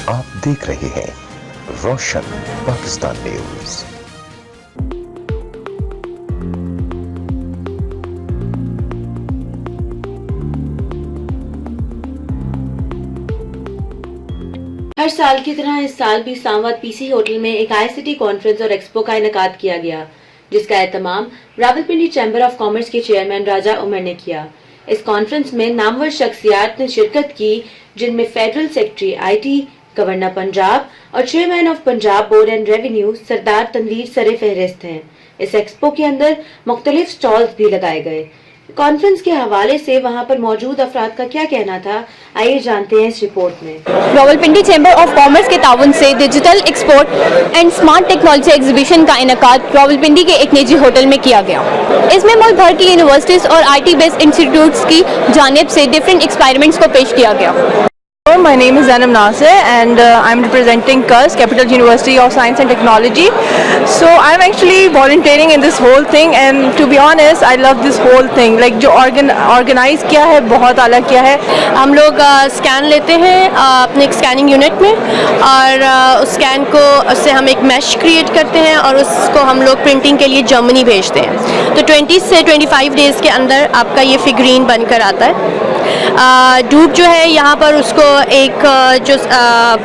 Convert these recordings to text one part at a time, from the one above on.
आप देख रहे हैं रोशन पाकिस्तान न्यूज। हर साल की तरह इस साल भी सांवद पीसी होटल में एक ICT कॉन्फ्रेंस और एक्सपो का इनेकाद किया गया, जिसका एहतमाम रावलपिंडी चैम्बर ऑफ कॉमर्स के चेयरमैन राजा उमर ने किया। इस कॉन्फ्रेंस में नामवर शख्सियात ने शिरकत की, जिनमें federal secretary IT, governor Punjab और chairman of Punjab board and revenue Sardar Tanveer सरे फहरिस्त हैं। इस एक्सपो के अंदर मुख्तलिफ स्टॉल्स भी लगाए गए। कॉन्फ्रेंस के हवाले से वहां पर मौजूद अफराद का क्या कहना था, आइए जानते हैं इस रिपोर्ट में। रावलपिंडी चैम्बर ऑफ कॉमर्स के ताउन से digital export and smart technology exhibition का इनेकाद रावलपिंडी के एक निजी होटल में किया गया। इसमें मुल्क भर की यूनिवर्सिटीज और IT बेस्ड इंस्टीट्यूट्स की जानिब से डिफरेंट एक्सपेरिमेंट्स को पेश किया गया। My name is Zainab Nasir and I'm representing CUS, Capital University of Science and Technology. So I'm actually volunteering in this whole thing and to be honest, I love this whole thing. Like जो organize किया है बहुत अलग किया है। हम लोग scan लेते हैं अपने एक स्कैनिंग यूनिट में और उस स्कैन को उससे हम एक मैश क्रिएट करते हैं और उसको हम लोग प्रिंटिंग के लिए जर्मनी भेजते हैं। तो 20 से 25 डेज़ के अंदर आपका ये फिगरीन बनकर आता है। डूब जो है यहाँ पर उसको एक जो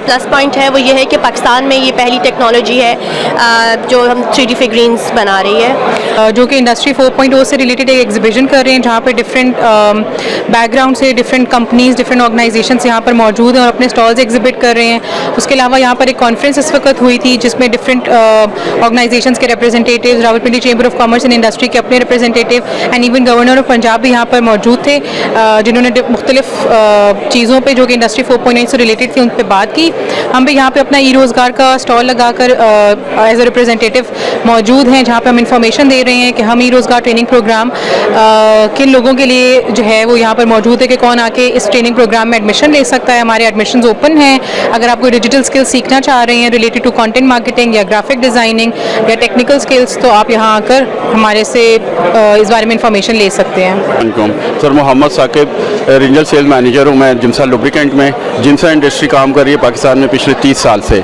प्लस पॉइंट है वो ये है कि पाकिस्तान में ये पहली टेक्नोलॉजी है जो हम 3D फिगरीन्स बना रही है। जो कि इंडस्ट्री 4.0 से रिलेटेड एक एग्जीबिशन कर रहे हैं, जहाँ पे डिफरेंट बैकग्राउंड से डिफरेंट कंपनीज, डिफरेंट ऑर्गेनाइजेशंस यहाँ पर मौजूद हैं और अपने स्टॉल्स एग्जिबिट कर रहे हैं। उसके अलावा यहाँ पर एक कॉन्फ्रेंस इस वक्त हुई थी जिसमें डिफरेंट ऑर्गेनाइजेशंस के representative, Rawalpindi chamber of commerce and industry के अपने representative and even governor of Punjab भी यहाँ पर मौजूद थे, जिन्होंने मुख्तलिफ चीज़ों पे जो कि इंडस्ट्री 4.9 से रिलेटेड थी उन पर बात की। हम भी यहाँ पे अपना रोज़गार का स्टॉल लगाकर एज ए रिप्रेजेंटेटिव मौजूद हैं, जहाँ पे हम इंफॉर्मेशन दे रहे हैं कि हम रोज़गार ट्रेनिंग प्रोग्राम किन लोगों के लिए जो है वो यहाँ पर मौजूद है कि कौन आके इस ट्रेनिंग प्रोग्राम में एडमिशन ले सकता है। हमारे एडमिशन ओपन हैं। अगर आप कोई डिजिटल स्किल्स सीखना चाह रहे हैं रिलेटेड टू कंटेंट मार्केटिंग या ग्राफिक डिज़ाइनिंग या टेक्निकल स्किल्स, तो आप यहाँ आकर हमारे से इस बारे में इंफॉर्मेशन ले सकते हैं। Sir Mohammad Saqib, regional sales manager हूँ मैं जिम्सा लुब्रिकेंट में। जिम्सा इंडस्ट्री काम कर रही है पाकिस्तान में पिछले 30 साल से।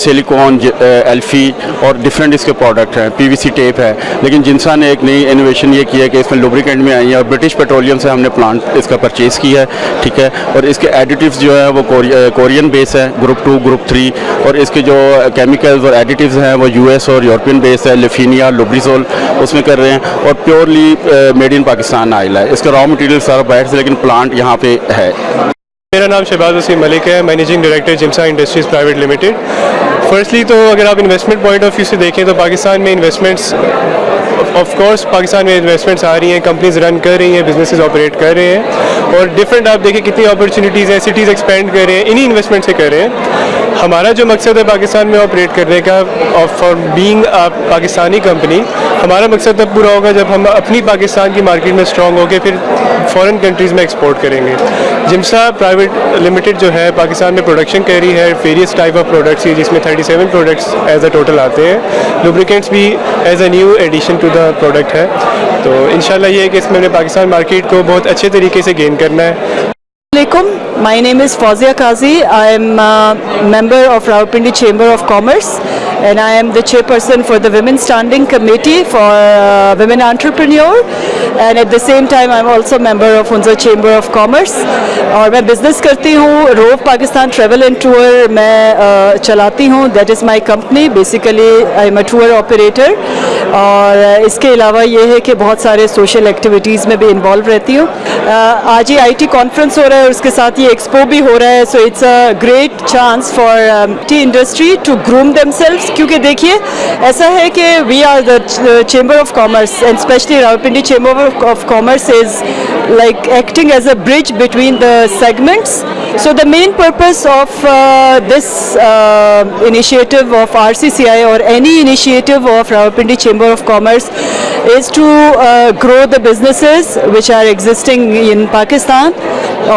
सिलिकॉन, एल्फी और डिफरेंट इसके प्रोडक्ट हैं, PVC टेप है। लेकिन जिम्सा ने एक नई इनोवेशन ये की है कि इसमें लुब्रिकेंट में आई है और ब्रिटिश पेट्रोलियम से हमने प्लांट इसका परचेज़ किया है, ठीक है। और इसके एडिटिव्स जो है वो कोरियन बेस है, ग्रुप 2, ग्रुप 3, और इसके जो केमिकल्स और एडिटिव्स हैं वो US और यूरोपियन बेस है, लिफिनिया, लुब्रिसोल उसमें कर रहे हैं और purely made in Pakistan oil है। इसका रॉ मटेरियल सारा बाहर से, लेकिन प्लांट यहाँ पे है। मेरा नाम शहबाज वसीम मलिक है, managing director Giemsa industries private limited. Firstly तो अगर आप इन्वेस्टमेंट पॉइंट ऑफ व्यू से देखें तो पाकिस्तान में इन्वेस्टमेंट्स ऑफ कोर्स पाकिस्तान में इन्वेस्टमेंट्स आ रही हैं, कंपनीज रन कर रही हैं, बिजनेसेस ऑपरेट कर रहे हैं और डिफरेंट आप देखें कितनी अपॉर्चुनिटीज़ हैं, सिटीज़ एक्सपेंड कर रहे हैं, इन्हीं इन्वेस्टमेंट से कर रहे हैं। हमारा जो मकसद है पाकिस्तान में ऑपरेट करने का और for being a Pakistani company, हमारा मकसद तब पूरा होगा जब हम अपनी पाकिस्तान की मार्केट में स्ट्रॉन्ग होकर फिर फॉरेन कंट्रीज़ में एक्सपोर्ट करेंगे। जिम्सा प्राइवेट लिमिटेड जो है पाकिस्तान में प्रोडक्शन कर रही है वेरियस टाइप ऑफ प्रोडक्ट्स की, जिसमें 37 प्रोडक्ट्स एज अ टोटल आते हैं। लुब्रिकेंट्स भी as a new addition to the product है। तो इंशाल्लाह ये है कि इसमें हमने पाकिस्तान मार्केट को बहुत अच्छे तरीके से गेन करना है। My name is Fawzia Qazi. I am a member of Rawalpindi Chamber of Commerce and I am the chairperson for the Women Standing Committee for Women Entrepreneur and at the same time I am also member of Hunza Chamber of Commerce और मैं business करती हूँ। Row Pakistan travel and tour मैं चलाती हूँ। That is my company. Basically I am a tour operator और इसके अलावा ये है कि बहुत सारे सोशल एक्टिविटीज़ में भी इन्वॉल्व रहती हूँ। आज ही IT कॉन्फ्रेंस हो रहा है और उसके साथ ये एक्सपो भी हो रहा है। So it's a great chance for the industry to groom themselves, क्योंकि देखिए ऐसा है कि we are the chamber of commerce and specially Rawalpindi chamber of commerce is like acting as a bridge between the segments. So the main purpose of this initiative of RCCI or any initiative of Rawalpindi Chamber of Commerce is to grow the businesses which are existing in Pakistan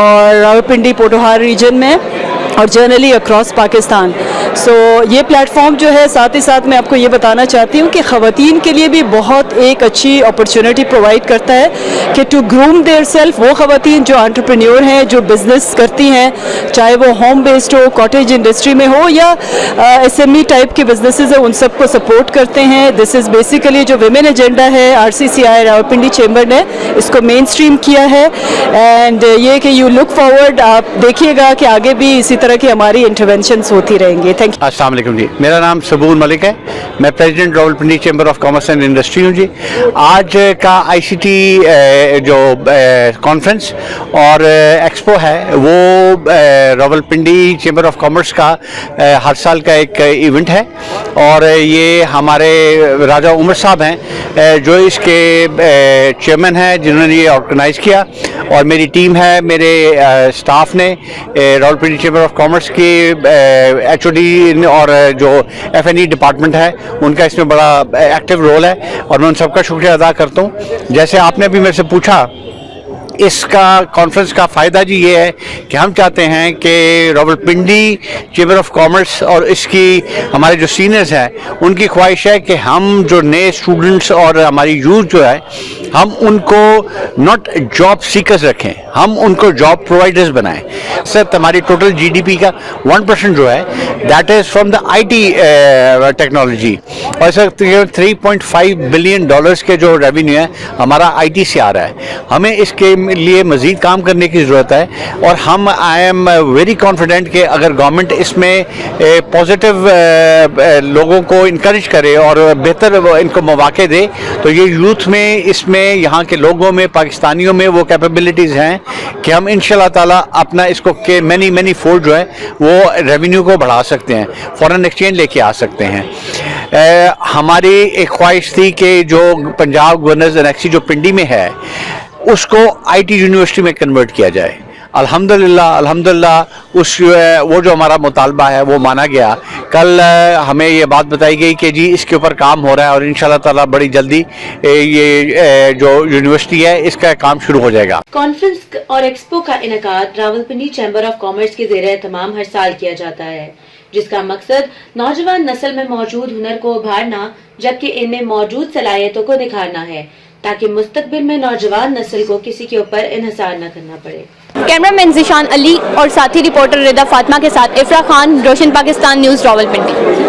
or Rawalpindi Pothohar region में और generally across Pakistan. सो ये platform जो है, साथ ही साथ मैं आपको ये बताना चाहती हूँ कि ख़वातीन के लिए भी बहुत एक अच्छी अपॉर्चुनिटी प्रोवाइड करता है कि टू ग्रूम देयर सेल्फ। वो ख़वातीन जो एंटरप्रेन्योर हैं, जो बिज़नेस करती हैं, चाहे वो होम बेस्ड हो, कॉटेज इंडस्ट्री में हो या SME टाइप के बिजनेसेस है, उन सबको सपोर्ट करते हैं। दिस इज़ बेसिकली जो विमेन एजेंडा है, RCCI रावलपिंडी चेंबर ने इसको मेन स्ट्रीम किया है। एंड ये कि यू लुक फॉरवर्ड, आप देखिएगा कि आगे भी इसी तरह की हमारी इंटरवेंशंस होती रहेंगी। Thank you. अस्सलाम वालेकुम जी, मेरा नाम सबूर मलिक है, मैं president Rawalpindi chamber of commerce and industry हूँ जी। आज का ICT जो कॉन्फ्रेंस और एक्सपो है वो रावलपिंडी चेंबर ऑफ कॉमर्स का हर साल का एक इवेंट है और ये हमारे राजा उमर साहब हैं जो इसके चेयरमैन हैं, जिन्होंने ये ऑर्गेनाइज़ किया। और मेरी टीम है, मेरे स्टाफ ने रावलपिंडी चेंबर ऑफ कॉमर्स की HOD और जो FNE डिपार्टमेंट है उनका इसमें बड़ा एक्टिव रोल है और मैं उन सबका शुक्रिया अदा करता हूँ। जैसे आपने भी मेरे से पूछा, इसका कॉन्फ्रेंस का फ़ायदा जी ये है कि हम चाहते हैं कि रावलपिंडी चेंबर ऑफ कॉमर्स और इसकी हमारे जो सीनियर्स हैं उनकी ख्वाहिश है कि हम जो नए स्टूडेंट्स और हमारी यूथ जो है, हम उनको नॉट जॉब सीकर्स रखें, हम उनको जॉब प्रोवाइडर्स बनाएं। सर हमारी टोटल GDP का 1% जो है that is from the IT technology और सर $3.5 बिलियन के जो रेवेन्यू है हमारा IT से आ रहा है। हमें इसके लिए मज़ीद काम करने की ज़रूरत है और हम आई एम वेरी कॉन्फिडेंट कि अगर गवर्नमेंट इसमें पॉजिटिव लोगों को इनकरेज करे और बेहतर इनको मौके दे तो ये यूथ में, इसमें यहाँ के लोगों में, पाकिस्तानियों में वो कैपेबिलिटीज़ हैं कि हम इंशाल्लाह ताला अपना इसको के मैनी फोल्ड जो है वो रेवेन्यू को बढ़ा सकते हैं, फॉरेन एक्सचेंज लेके आ सकते हैं। हमारी एक ख्वाहिश थी कि जो पंजाब गवर्नर्स एनेक्सी जो पिंडी में है उसको IT यूनिवर्सिटी में कन्वर्ट किया जाए। अल्हम्दुलिल्लाह उस वो जो हमारा मुतालबा है वो माना गया। कल हमें ये बात बताई गई कि जी इसके ऊपर काम हो रहा है और इंशाल्लाह ताला बड़ी जल्दी ये जो यूनिवर्सिटी है इसका काम शुरू हो जाएगा। कॉन्फ्रेंस और एक्सपो का इनेकाद रावलपिंडी चैम्बर ऑफ कॉमर्स के ज़ेरे तमाम हर साल किया जाता है, जिसका मकसद नौजवान नस्ल में मौजूद हुनर को उभारना जबकि इनमें मौजूद सलाहियतों को निखारना है ताकि मुस्तकबिल में नौजवान नस्ल को किसी के ऊपर इन्हिसार न करना पड़े। कैमरामैन जिशान अली और साथी रिपोर्टर रिदा फातिमा के साथ इफ्रा खान, रोशन पाकिस्तान न्यूज़, रावलपिंडी।